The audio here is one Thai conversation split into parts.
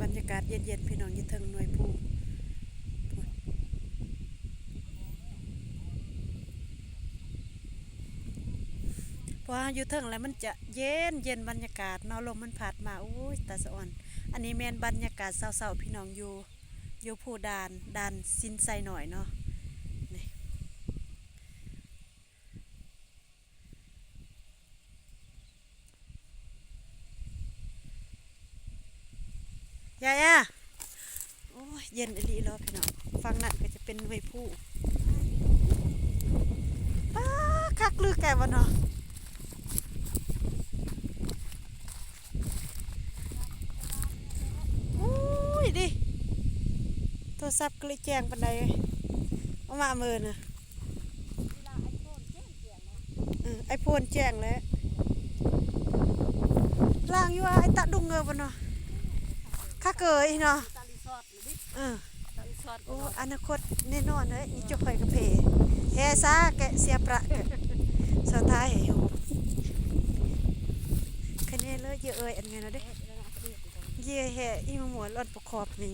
บรรยากาศเย็นๆพี่น้องอยู่เทิงหน่วยผู้พออยู่เทิงแล้วมันจะเย็นเย็นบรรยากาศเนาะลมมันพัดมาโอ้ยตาสะอ่อนอันนี้แม่นบรรยากาศเศร้าๆพี่น้องอยู่ผู้ดานซินไซหน่อยเนาะนี่ยายอะโอ้ยเย็นอีหลีแล้วพี่น้องฟังนั่นก็จะเป็นหน่วยผู้ป้าคักลือแกวะเนาะอุ้ยดิโทรศัพท์ก็เลยแจ้งปันใดเอามาเมินนะไอโฟนแจ้งแล้วล่างอยู่ว่าไอตะดุงเงยวะเนาะข้าเกยเนาะเออโอ้อนาคตแน่นอนเลยนี่จกไฟกระเพาเฮซาแกเสียประแกสท้ายเหวคะแนนเลยเยอะเอ้ยอันไงนะเด้เย่แห่อีมัวรอดประคอบนี่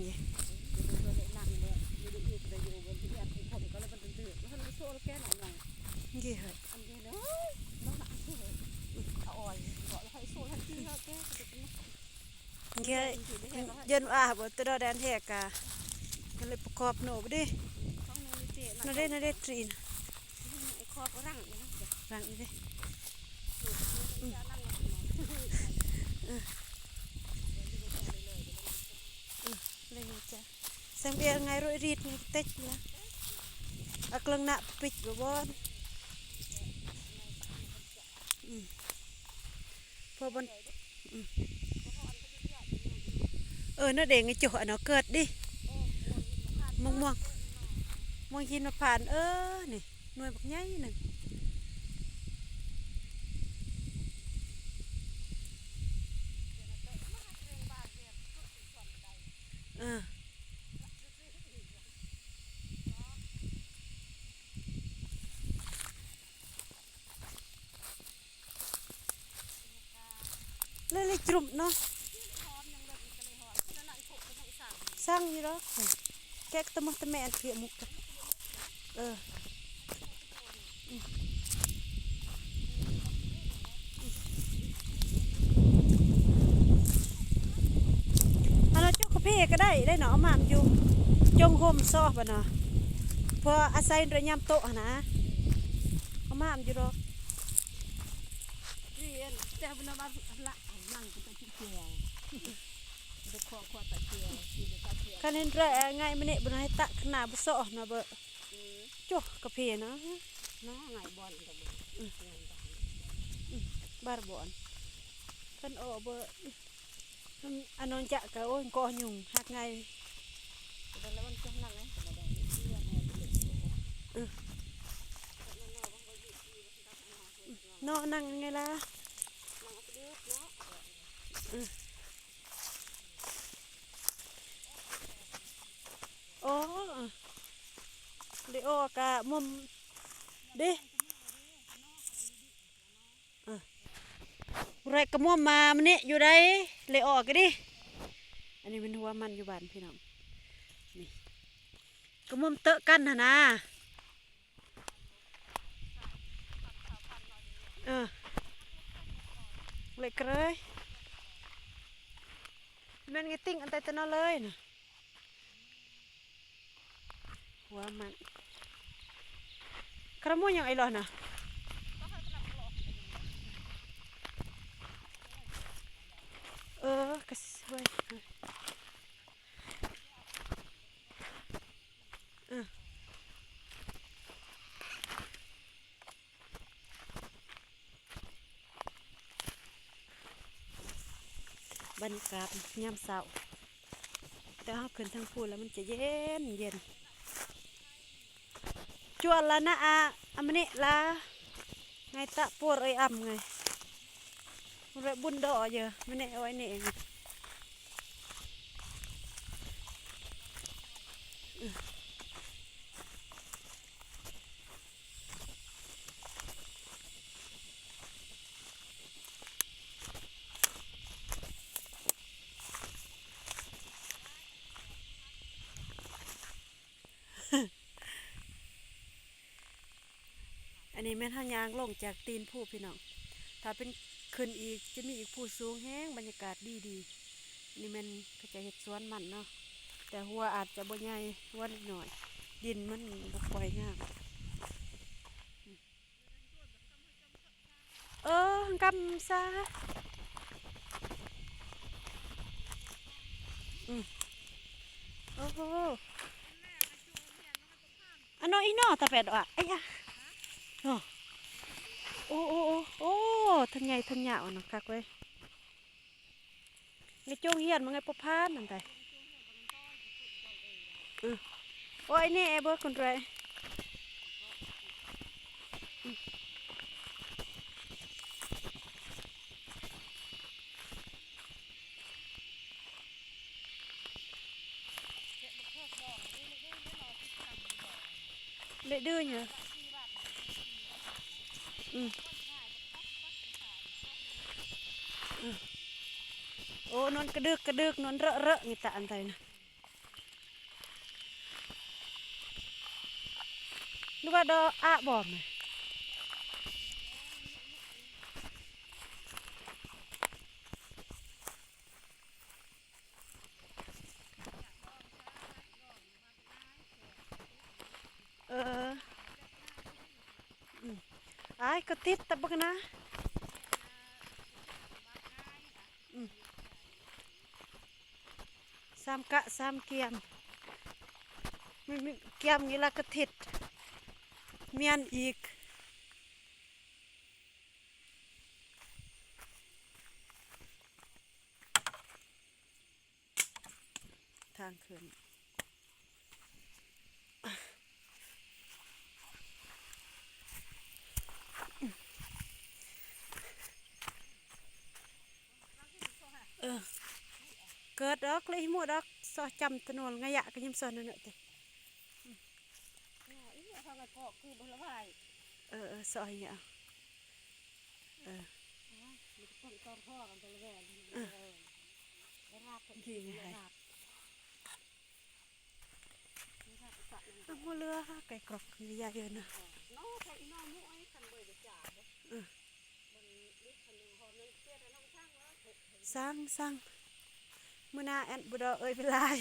เย่เหรอเย่ยันว่าบ่ตระแดนแหกกะก็เลยประกอบหนูไปดินาเด้ตรีนรังอีดิเลยจ้ะสังเกตไงรอยรีดไงเต็ดนะอักลังหน้าปิดบ่บ่พอบนน่าเด้งไงจุ๋เนาะเกิดดิมองหินมาผ่านนี่หน่วยบักใหญ่หนึ่งเออเลยจุ่มเนาะสร้างอยู่แล้วแก๊กตะมัตะแม่เพียมุกเอออันนั้นเจ้าคาเฟ่ก็ได้เนาะมามอยู่จงโฮมซอบอะเนาะพออาศัยระยำโต๊ะนะเอามามอยู่หรอกแต่บนบ้านละนั่งเป็นตะเกียงเด็กขอตะเกียงคันเห็นแร่ไงมันเนี่ยบนให้ตะขนาดบุษอนะเบอจุกาแฟนะน้องไงบอลกับบาร์บอนคันโอเบออันนนจะกะโอ้ยกอยุ่งหักไงแล้วมันจะนั่งไหมนอนั่งไงล่ะโอ้เดี๋ยวกะมุมดิไรกระมุมมามันเนี่ยอยู่ได้เลยออกกันดิอันนี้เป็นหัวมันอยู่บ้านพี่น้องนี่กระมุมเตะกันนะเลยกระเลยมันไงติ้งอันแต่ตะนอเลยนะหัวมันกระมุมยังไอ้หรอนะกระสวยบรรยากาศยามเช้าแต่เขาขึ้นทางพูแล้วมันจะเย็นจวนละนะอันนี้ละไงตะปวดไอ้อ่ำไงไรบุญดอเยอะมันเนี่ยเอาไว้เนี่ย อันนี้แม่นเฮายางลงจากตีนผู้พี่น้องถ้าเป็นขึ้นอีกจะมีอีกผู้สูงแห้งบรรยากาศดีๆนี่แม่นเขาจะเฮ็ดสวนมันเนาะแต่หัวอาจจะบ่ใหญ่หัวนิดหน่อยดินมันบ่ค่อยงามกำซาโอ้โหอันน้อยอีน้อตะเป็ดอ่ะไอ้ยะโอ้โอ้โอ้โอ้ทั้งใหญ่ทั้งยาวเนาะคักเว้ยในโจงเฮียนมันไงปะพานนั่นแต่โอ้ยนี่เบิร์คนไรเละดื้อเนี่ยโอ้นอนกระดึกนอนเระนี่ตาอันใดนะนึกว่าดออะบอมเลยเออไอ้ก็ติดตะบักนะสามกะสามเกียมมีเกียมงี้ละก็ติดเมียนอีกทางขึ้นเกิดดอกเลยหมดดอกซอจำตนวนงายะก็ยิ้มซอนนั่นแหละซอยเนี่ยดีไงหัวเรือไก่กรอกมียาเยอะนะสั่งมื่อนาแอนบุดเอ้ยเป็นลาย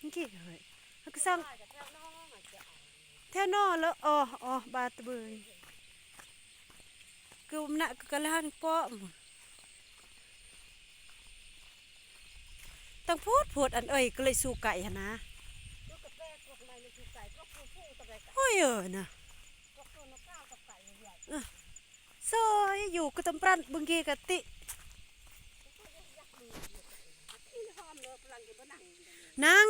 นี่กี่เลยก็สั่งแถวนอแล้วบาตะเบยกูน่ะก็ลานเปาะต้องพูดอันเอ้ยก็เลยสู้ไก่นะโอ้ยนะซอยอยู่ก็ต้องปรันบางทีกะตินาง